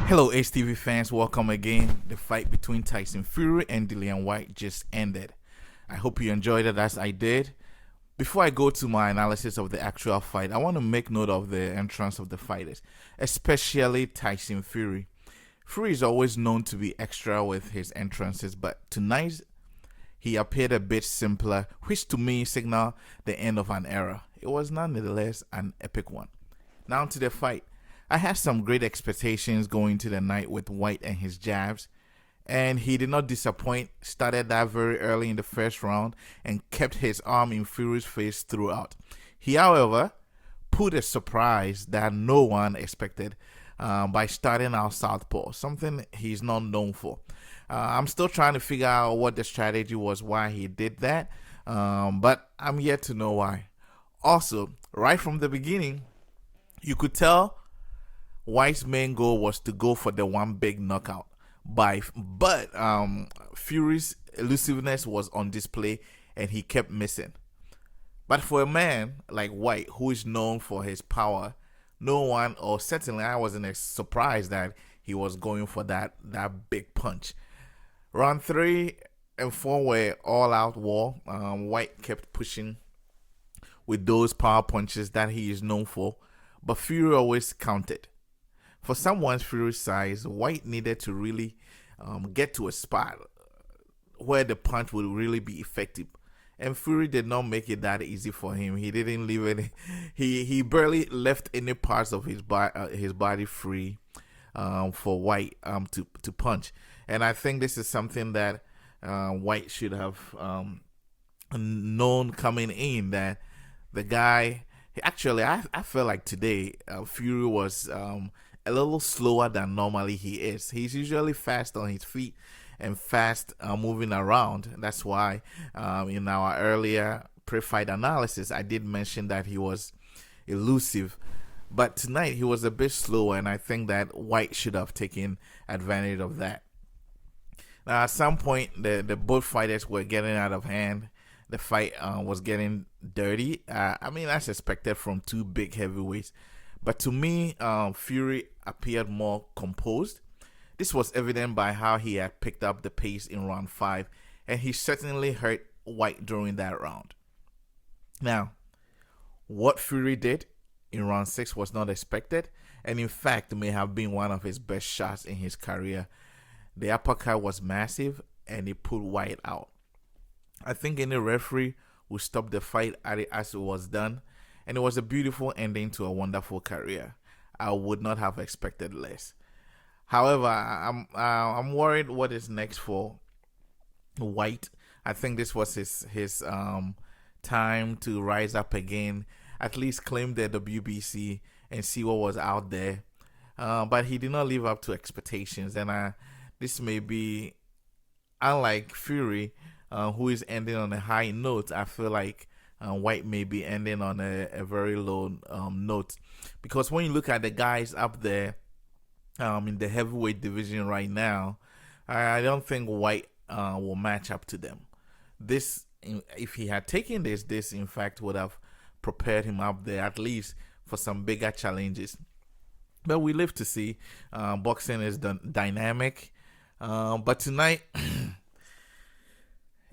Hello, HTV fans. Welcome again. The fight between Tyson Fury and Dillian Whyte just ended. I hope you enjoyed it as I did. Before I go to my analysis of the actual fight, I want to make note of the entrance of the fighters, especially Tyson Fury. Fury is always known to be extra with his entrances, but tonight he appeared a bit simpler, which to me signaled the end of an era. It was nonetheless an epic one. Now to the fight. I had some great expectations going to the night with Whyte and his jabs, and he did not disappoint. Started that very early in the first round and kept his arm in Fury's face throughout. He, however, put a surprise that no one expected by starting out southpaw, something he's not known for. I'm still trying to figure out what the strategy was, why he did that, but I'm yet to know why. Also, right from the beginning, you could tell Whyte's main goal was to go for the one big knockout, but Fury's elusiveness was on display and he kept missing. But for a man like Whyte, who is known for his power, no one, or certainly I wasn't surprised that he was going for that big punch. Round 3 and 4 were all-out war. Whyte kept pushing with those power punches that he is known for, but Fury always countered. For someone's Fury's size, Whyte needed to really get to a spot where the punch would really be effective. And Fury did not make it that easy for him. He didn't leave any. He barely left any parts of his body free for Whyte to punch. And I think this is something that Whyte should have known coming in, that the guy. Actually, I felt like today Fury was a little slower than normally he is. He's usually fast on his feet and fast moving around. That's why in our earlier pre-fight analysis, I did mention that he was elusive. But tonight, he was a bit slower, and I think that Whyte should have taken advantage of that. Now, at some point, the both fighters were getting out of hand. The fight was getting dirty. I mean, that's expected from two big heavyweights. But to me, Fury appeared more composed. This was evident by how he had picked up the pace in round 5, and he certainly hurt Whyte during that round. Now, what Fury did in round 6 was not expected, and in fact may have been one of his best shots in his career. The uppercut was massive, and it put Whyte out. I think any referee would stop the fight as it was done, and it was a beautiful ending to a wonderful career. I would not have expected less. However, I'm worried what is next for Whyte. I think this was his time to rise up again, at least claim the WBC and see what was out there. But he did not live up to expectations, and this may be, unlike Fury, who is ending on a high note. I feel like Whyte may be ending on a very low note, because when you look at the guys up there in the heavyweight division right now, I don't think Whyte will match up to them. This, if he had taken this in fact would have prepared him up there at least for some bigger challenges. But we live to see. Boxing is dynamic, but tonight.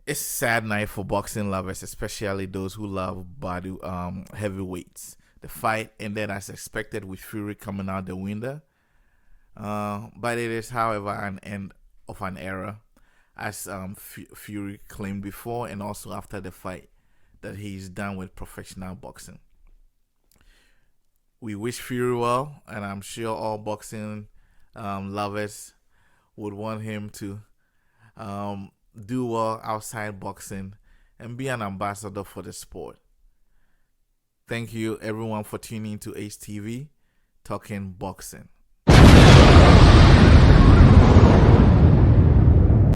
It's a sad night for boxing lovers, especially those who love body heavyweights. The fight ended as expected with Fury coming out the winner. But it is, however, an end of an era, as Fury claimed before and also after the fight, that he's done with professional boxing. We wish Fury well, and I'm sure all boxing lovers would want him to do well outside boxing and be an ambassador for the sport. Thank you everyone for tuning to Ace TV, talking boxing.